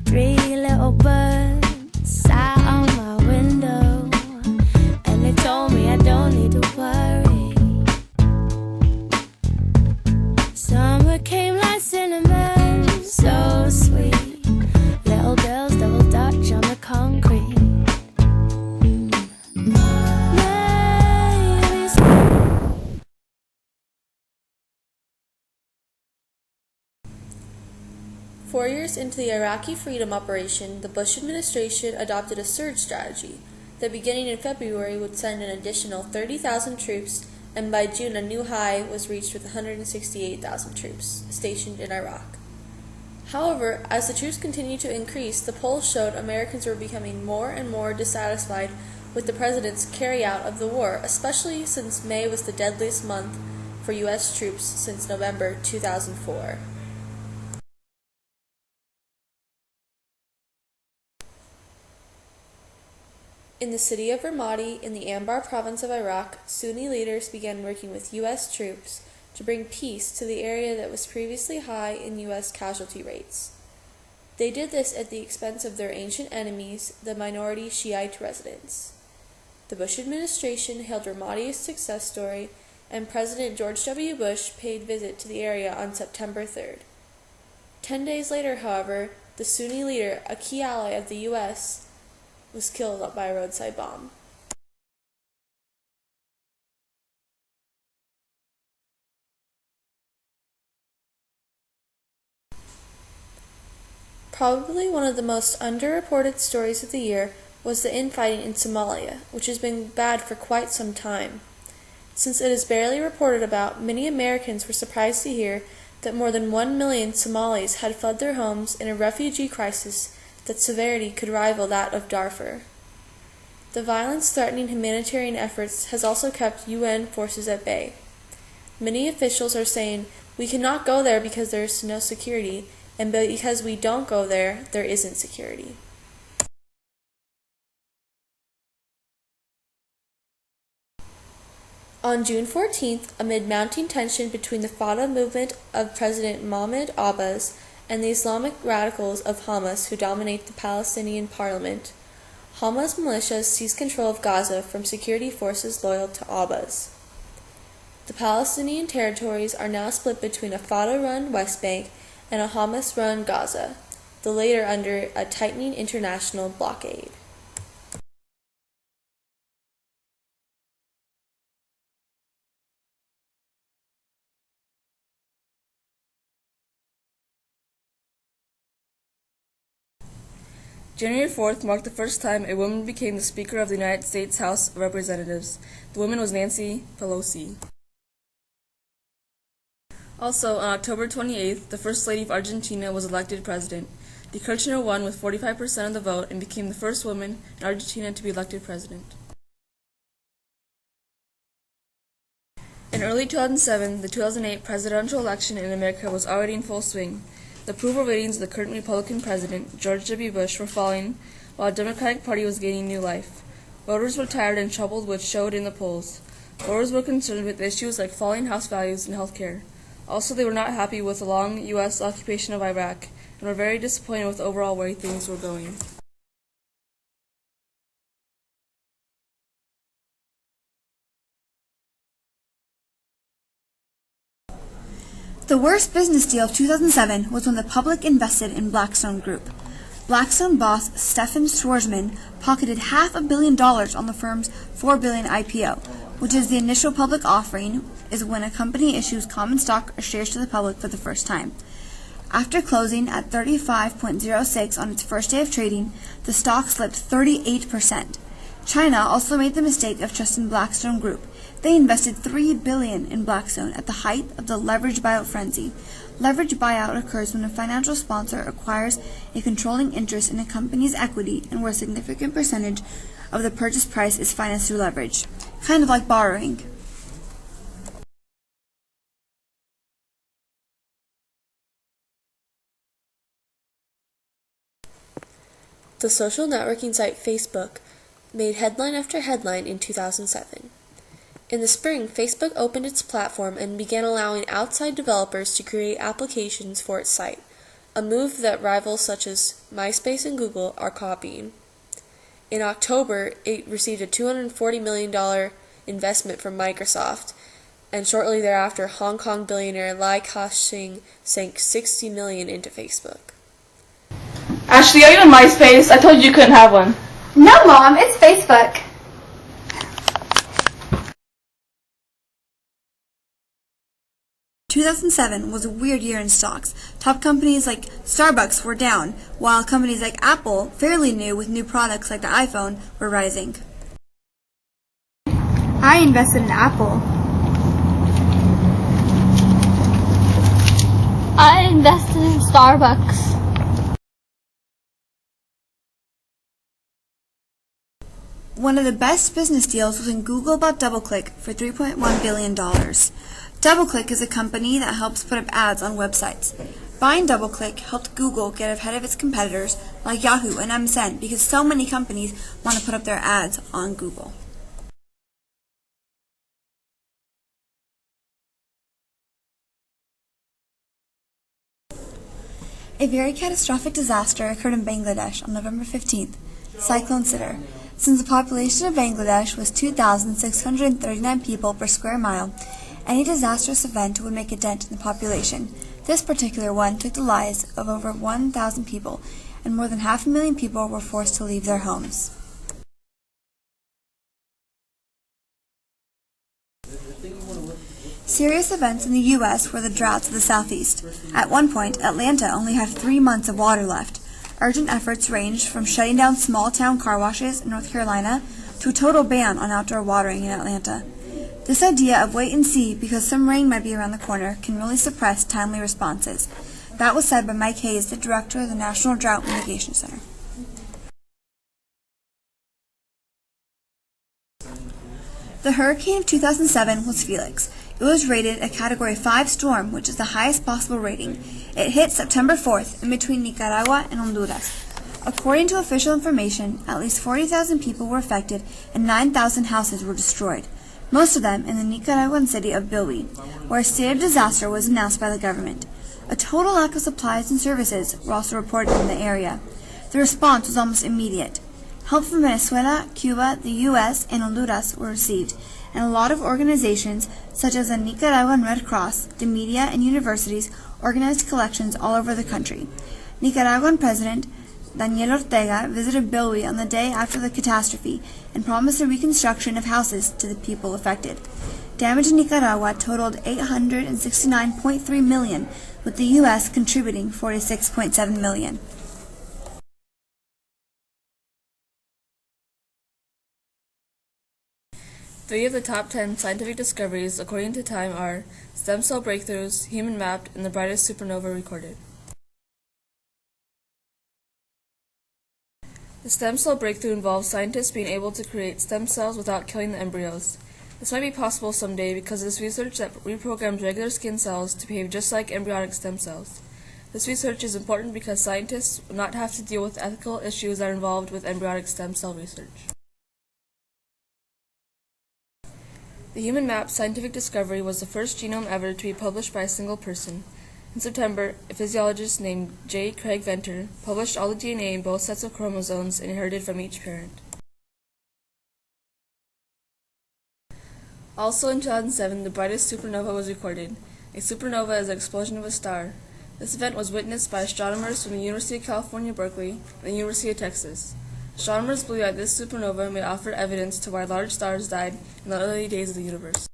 Three little birds sat on my window, and they told me I don't need to worry. Summer came like cinnamon, so sweet. Little girls double dutch on the concrete. Four years into the Iraqi freedom operation, the Bush administration adopted a surge strategy that beginning in February would send an additional 30,000 troops, and by June a new high was reached with 168,000 troops stationed in Iraq. However, as the troops continued to increase, the polls showed Americans were becoming more and more dissatisfied with the president's carry-out of the war, especially since May was the deadliest month for U.S. troops since November 2004. In the city of Ramadi, in the Anbar province of Iraq, Sunni leaders began working with U.S. troops to bring peace to the area that was previously high in U.S. casualty rates. They did this at the expense of their ancient enemies, the minority Shiite residents. The Bush administration hailed Ramadi's success story, and President George W. Bush paid visit to the area on September 3rd. 10 days later, however, the Sunni leader, a key ally of the U.S., was killed by a roadside bomb. Probably one of the most underreported stories of the year was the infighting in Somalia, which has been bad for quite some time. Since it is barely reported about, many Americans were surprised to hear that more than 1 million Somalis had fled their homes in a refugee crisis that severity could rival that of Darfur. The violence threatening humanitarian efforts has also kept UN forces at bay. Many officials are saying, "We cannot go there because there is no security, and because we don't go there, there isn't security." On June 14th, amid mounting tension between the Fatah movement of President Mahmoud Abbas and the Islamic radicals of Hamas who dominate the Palestinian parliament, Hamas militias seized control of Gaza from security forces loyal to Abbas. The Palestinian territories are now split between a Fatah-run West Bank and a Hamas-run Gaza, the latter under a tightening international blockade. January 4th marked the first time a woman became the Speaker of the United States House of Representatives. The woman was Nancy Pelosi. Also, on October 28th, the First Lady of Argentina was elected president. The Kirchner won with 45% of the vote and became the first woman in Argentina to be elected president. In early 2007, the 2008 presidential election in America was already in full swing. The approval ratings of the current Republican president, George W. Bush, were falling, while the Democratic Party was gaining new life. Voters were tired and troubled, which showed in the polls. Voters were concerned with issues like falling house values and health care. Also, they were not happy with the long U.S. occupation of Iraq and were very disappointed with the overall way things were going. The worst business deal of 2007 was when the public invested in Blackstone Group. Blackstone boss Stefan Schwarzman pocketed $500 million on the firm's $4 billion IPO, which is the initial public offering, is when a company issues common stock or shares to the public for the first time. After closing at 35.06 on its first day of trading, the stock slipped 38%. China also made the mistake of trusting Blackstone Group. They invested $3 billion in Blackstone at the height of the leveraged buyout frenzy. Leveraged buyout occurs when a financial sponsor acquires a controlling interest in a company's equity and where a significant percentage of the purchase price is financed through leverage. Kind of like borrowing. The social networking site Facebook made headline after headline in 2007. In the spring, Facebook opened its platform and began allowing outside developers to create applications for its site, a move that rivals such as MySpace and Google are copying. In October, it received a $240 million investment from Microsoft, and shortly thereafter, Hong Kong billionaire Lai Ka-shing sank $60 million into Facebook. Ashley, are you on MySpace? I told you you couldn't have one. No, Mom, it's Facebook. "2007 was a weird year in stocks. Top companies like Starbucks were down, while companies like Apple, fairly new with new products like the iPhone, were rising. I invested in Apple. I invested in Starbucks. One of the best business deals was when Google bought DoubleClick for $3.1 billion. DoubleClick is a company that helps put up ads on websites. Buying DoubleClick helped Google get ahead of its competitors like Yahoo and MSN because so many companies want to put up their ads on Google. A very catastrophic disaster occurred in Bangladesh on November 15th, Cyclone Sidr. Since the population of Bangladesh was 2,639 people per square mile, any disastrous event would make a dent in the population. This particular one took the lives of over 1,000 people, and more than 500,000 people were forced to leave their homes. Serious events in the U.S. were the droughts of the southeast. At one point, Atlanta only had 3 months of water left. Urgent efforts ranged from shutting down small-town car washes in North Carolina to a total ban on outdoor watering in Atlanta. This idea of wait and see because some rain might be around the corner can really suppress timely responses. That was said by Mike Hayes, the director of the National Drought Mitigation Center. The hurricane of 2007 was Felix. It was rated a Category 5 storm, which is the highest possible rating. It hit September 4th in between Nicaragua and Honduras. According to official information, at least 40,000 people were affected and 9,000 houses were destroyed, most of them in the Nicaraguan city of Bilwi, where a state of disaster was announced by the government. A total lack of supplies and services were also reported in the area. The response was almost immediate. Help from Venezuela, Cuba, the U.S., and Honduras were received, and a lot of organizations, such as the Nicaraguan Red Cross, the media, and universities, organized collections all over the country. Nicaraguan President Daniel Ortega visited Bilwi on the day after the catastrophe and promised a reconstruction of houses to the people affected. Damage in Nicaragua totaled $869.3 million, with the U.S. contributing $46.7 million. Three of the top 10 scientific discoveries, according to Time, are stem cell breakthroughs, human mapped, and the brightest supernova recorded. The stem cell breakthrough involves scientists being able to create stem cells without killing the embryos. This might be possible someday because of this research that reprograms regular skin cells to behave just like embryonic stem cells. This research is important because scientists will not have to deal with ethical issues that are involved with embryonic stem cell research. The human map scientific discovery was the first genome ever to be published by a single person. In September, a physiologist named J. Craig Venter published all the DNA in both sets of chromosomes inherited from each parent. Also in 2007, the brightest supernova was recorded. A supernova is an explosion of a star. This event was witnessed by astronomers from the University of California, Berkeley, and the University of Texas. Astronomers believe that this supernova may offer evidence to why large stars died in the early days of the universe.